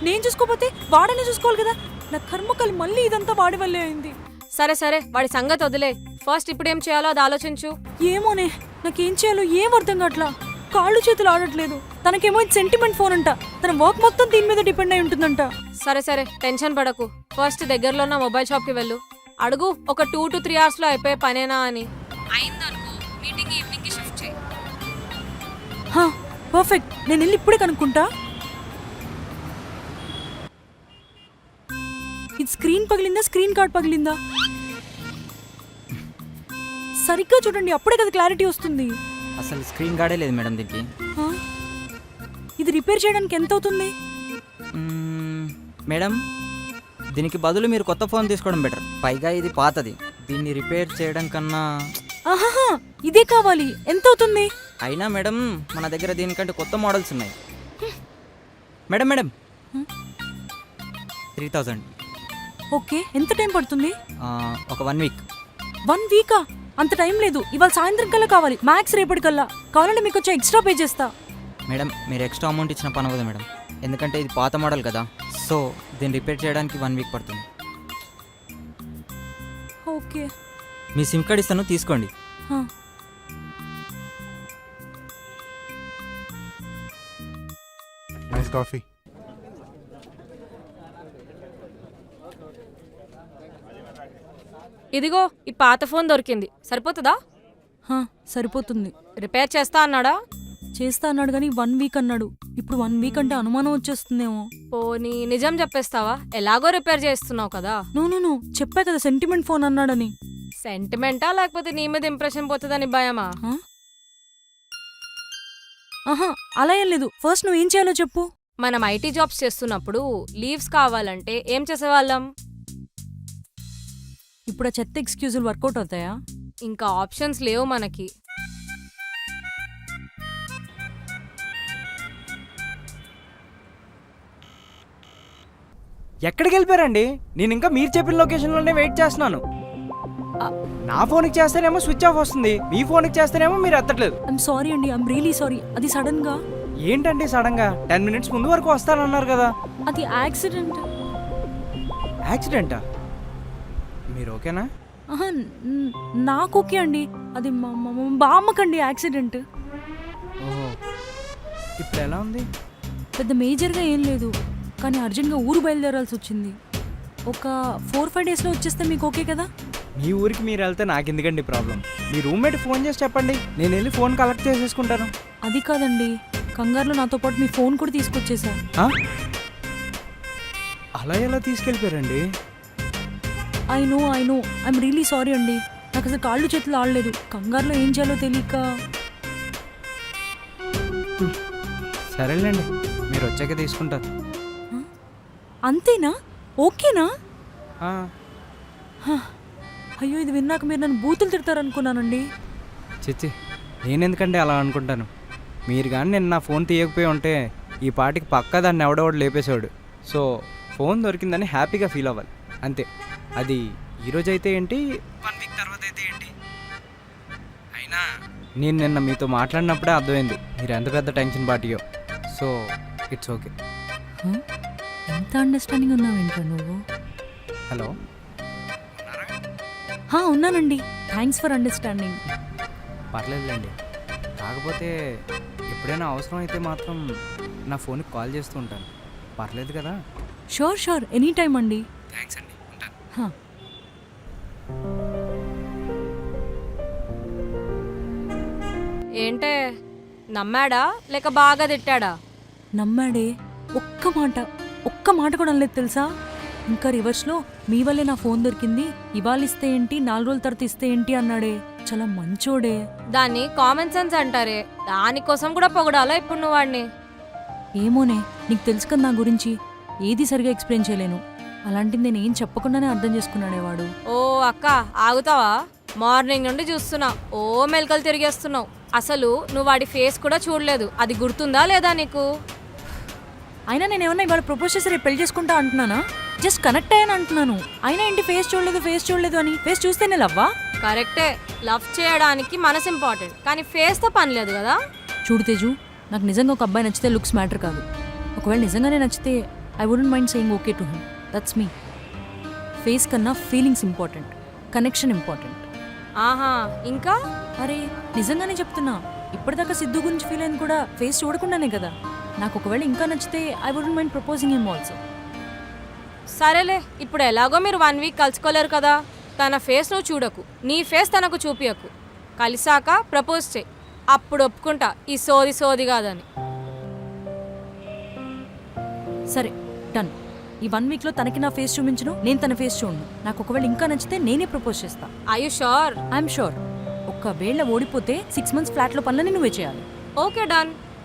నేను చూసుకోపోతే వాడనే చూసుకోవాలి కదా. నా కర్మకాలి మళ్ళీ ఇదంతా వాడి వల్లే అయింది. సరే సరే వాడి సంగతి వదిలే. ఫస్ట్ ఇప్పుడు ఏం చేయాలో అది ఆలోచించు. ఏమోనే, నాకేం చేయాలో ఏం అర్థం కావట్లా. కాళ్ళు చేతులు ఆడట్లేదు. తనకేమో ఇది సెంటిమెంట్ ఫోన్ అంట. తన వర్క్ మొత్తం దీని మీద డిపెండ్ అయి ఉంటుందంట. సరే సరే టెన్షన్ పడకు. ఫస్ట్ దగ్గరలో ఉన్న మొబైల్ షాప్కి వెళ్ళు. అడుగు ఒక 2 to 3 hours లో అయిపోయే పనేనా అని. అయిందనుకో మీటింగ్ ఈవినింగ్ కి షిఫ్ట్ చేయి. పర్ఫెక్ట్. నేను వెళ్ళి ఇప్పుడే కనుక్కుంటా. ఇది స్క్రీన్ పగిలిందా, స్క్రీన్ కార్డ్ పగిలిందా? సరిగ్గా చూడండి, అప్పుడే కదా క్లారిటీ వస్తుంది. అసలు స్క్రీన్ గార్డే లేదు మేడం దీనికి. ఇది రిపేర్ చేయడానికి ఎంత అవుతుంది మేడం? దీనికి బదులు మీరు కొత్త ఫోన్ తీసుకోవడం బెటర్. పైగా ఇది పాతది. దీన్ని రిపేర్ చేయడం కన్నా ఆహాహా ఇదే కావాలి. ఎంత అవుతుంది? అయినా మేడం మన దగ్గర దీనికంటే కొత్త మోడల్స్ ఉన్నాయి. Madam madam 3000. ఓకే, ఎంత టైం పడుతుంది? ఒక 1 week. 1 వీకా? అంత టైం లేదు. ఇవాళ సాయంత్రం కల్లా కావాలి, మ్యాక్స్ రేపటికల్లా. కావాలంటే మీకు వచ్చి ఎక్స్ట్రా పే చేస్తా. మేడం మీరు ఎక్స్ట్రా అమౌంట్ ఇచ్చిన పని అవ్వదు మేడం, ఎందుకంటే ఇది పాత మోడల్ కదా. సో దీన్ని రిపేర్ చేయడానికి 1 week పడుతుంది. ఓకే, మీ సిమ్ కార్డ్ ఇస్తాను, తీసుకోండి. Nice coffee. ఇదిగో ఈ పాత ఫోన్ దొరికింది. సరిపోతుందా? సరిపోతుంది. రిపేర్ చేస్తా అన్నాడా? చేస్తా అన్నాడు కానీ 1 వీక్ అన్నాడు. ఇప్పుడు 1 వీక్ అంటే అనుమానం వచ్చేస్తుందేమో. పోనీ నిజం చెప్పేస్తావా? ఎలాగో రిపేర్ చేస్తున్నావు కదా. నో చెప్పా కదా సెంటిమెంట్ ఫోన్ అన్నాడని. సెంటిమెంటా లేకపోతే నీ మీద ఇంప్రెషన్ పోతుందని భయమా? ఆహా అలా ఏం లేదు. ఫస్ట్ నువ్వు ఏం చేయాలో చెప్పు. మనం ఐటీ జాబ్స్ చేస్తున్నప్పుడు లీవ్స్ కావాలంటే ఏం చేసేవాళ్ళం? ఇప్పుడు ఆ చెత్త ఎక్స్క్యూజులు వర్కౌట్ అవుతాయా? ఇంకా ఆప్షన్స్ లేవు మనకి. ఎక్కడికి వెళ్ళిపోయారండి? నేను ఇంకా మీరు చెప్పిన లొకేషన్లోనే వెయిట్ చేస్తున్నాను. నా ఫోన్కి చేస్తేనేమో స్విచ్ ఆఫ్ వస్తుంది, మీ ఫోన్కి చేస్తేనేమో మీరు ఎత్తట్లేదు. ఐమ్ సారీ అండి, ఐమ్ రియలీ సారీ. అది సడన్ గా. ఏంటండి సడన్ గా? 10 minutes ముందు వరకు వస్తానన్నారు కదా. అది యాక్సిడెంట్. యాక్సిడెంటా? మీరు ఓకేనా? నాకు ఓకే అండి. అది బామ్మకండి యాక్సిడెంట్. ఓహో, ఇప్పుడు ఎలా ఉంది? పెద్ద మేజర్గా ఏం లేదు, కానీ అర్జెంట్గా ఊరు బయలుదేరాల్సి వచ్చింది. ఒక 4-5 daysలో వచ్చేస్తే మీకు ఓకే కదా? మీ ఊరికి మీరు వెళ్తే నాకు ఎందుకండి ప్రాబ్లం? మీ రూమ్మేట్ ఫోన్ చేసి చెప్పండి, నేను వెళ్ళి ఫోన్ కలెక్ట్ చేసేసుకుంటాను. అది కాదండి, కంగారులో నాతో పాటు మీ ఫోన్ కూడా తీసుకొచ్చేసా. అలా ఎలా తీసుకెళ్ళిపోయారండి? I know I'm really sorry అండి. నాకు అసలు కాళ్ళు చేతులు ఆడలేదు. కంగారులో ఏం చేయాలో తెలియక. సరేలేండి, మీరు వచ్చాక తీసుకుంటారు. అంతేనా? ఓకేనా? అయ్యో, ఇది విన్నాక మీరు నన్ను బూతులు తిడతారనుకున్నానండి. చిచ్చి, నేనెందుకండి అలా అనుకుంటాను? మీరు కానీ నేను నా ఫోన్ తీయకపోయి ఉంటే ఈ పాటికి పక్కా దాన్ని ఎవడెవడు లేపేసేవాడు. సో ఫోన్ దొరికిందని హ్యాపీగా ఫీల్ అవ్వాలి అంతే. అది ఈరోజు అయితే ఏంటి, 1 week తర్వాత అయితే ఏంటి. అయినా నేను నిన్న మీతో మాట్లాడినప్పుడే అర్థమైంది మీరు ఎంత పెద్ద టెన్షన్ పార్టీయో. So it's okay. ఎంత అండర్స్టాండింగ్ ఉన్నావేంట్రా నువ్వు? హలో, ఉన్నానండి. Thanks for understanding. పర్లేదులేండి. కాకపోతే ఎప్పుడైనా అవసరం అయితే మాత్రం నా ఫోన్కి కాల్ చేస్తూ ఉంటాను. పర్లేదు కదా? షూర్ ఎనీ టైం అండి. థ్యాంక్స్ అండి, ఉంటాను. ఏంటే, నమ్మాడా లేక బాగా తిట్టాడా? నమ్మాడే. ఒక్క మాట కూడా అనలేదు తెలుసా. ఇంకా రివర్స్లో మీ వల్లే నా ఫోన్ దొరికింది, ఇవాళ ఇస్తే ఏంటి, 4 రోజుల తర్వాత ఇస్తే ఏంటి అన్నాడే. చాలా మంచోడే. దాన్ని కామన్ సెన్స్ అంటారే, దానికోసం కూడా పొగడాలా ఇప్పుడు నువ్వు వాడిని? ఏమోనే, నీకు తెలుసు కదా నా గురించి. ఏది సరిగా ఎక్స్ప్లెయిన్ చేయలేను. అలాంటిది నేను ఏం చెప్పకుండానే అర్థం చేసుకున్నాడే వాడు. ఓ అక్క, ఆగుతావా? మార్నింగ్ నుండి చూస్తున్నా, ఓ మెలకలు తిరిగేస్తున్నావు. అసలు నువ్వు వాడి ఫేస్ కూడా చూడలేదు. అది గుర్తుందా లేదా నీకు? అయినా నేను ఏమన్నా ఇవాళ ప్రపోజ్ చేసి రేపు పెళ్లి చేసుకుంటా అంటున్నానా? జస్ట్ కనెక్ట్ అయ్యాను అంటున్నాను. అయినా ఏంటి ఫేస్ చూడలేదు అని? ఫేస్ చూస్తేనే లవ్వా? కరెక్టే, లవ్ చేయడానికి మనసు ఇంపార్టెంట్, కానీ ఫేస్తో పని లేదు కదా. చూడు తేజు, నాకు నిజంగా ఒక అబ్బాయి నచ్చితే లుక్స్ మ్యాటర్ కాదు. ఒకవేళ నిజంగానే నచ్చితే I wouldn't mind saying okay to him. That's me. Face కన్నా ఫీలింగ్స్ ఇంపార్టెంట్, కనెక్షన్ ఇంపార్టెంట్. ఆహా, ఇంకా అరే నిజంగానే చెప్తున్నా, ఇప్పటిదాకా సిద్ధు గురించి ఫీల్ అయింది కూడా ఫేస్ చూడకుండానే కదా. నాకు ఒకవేళ ఇంకా నచ్చితే I wouldn't mind proposing him also. సరేలే, ఇప్పుడు ఎలాగో మీరు 1 వీక్ కలుసుకోలేరు కదా. తన ఫేస్ నువ్వు చూడకు, నీ ఫేస్ తనకు చూపియకు. కలిసాక ప్రపోజ్ చేయి, అప్పుడు ఒప్పుకుంటా ఈ సోది సోది కాదని. సరే డన్. ఈ 1 వీక్లో తనకి నా ఫేస్ చూపించను, నేను తన ఫేస్ చూడను. నాకు ఒకవేళ ఇంకా నచ్చితే నేనే ప్రపోజ్ చేస్తా. I you sure? I'm sure. ఒకవేళ ఓడిపోతే 6 months ఫ్లాట్లో పనులని నువ్వే చేయాలి. Okay done.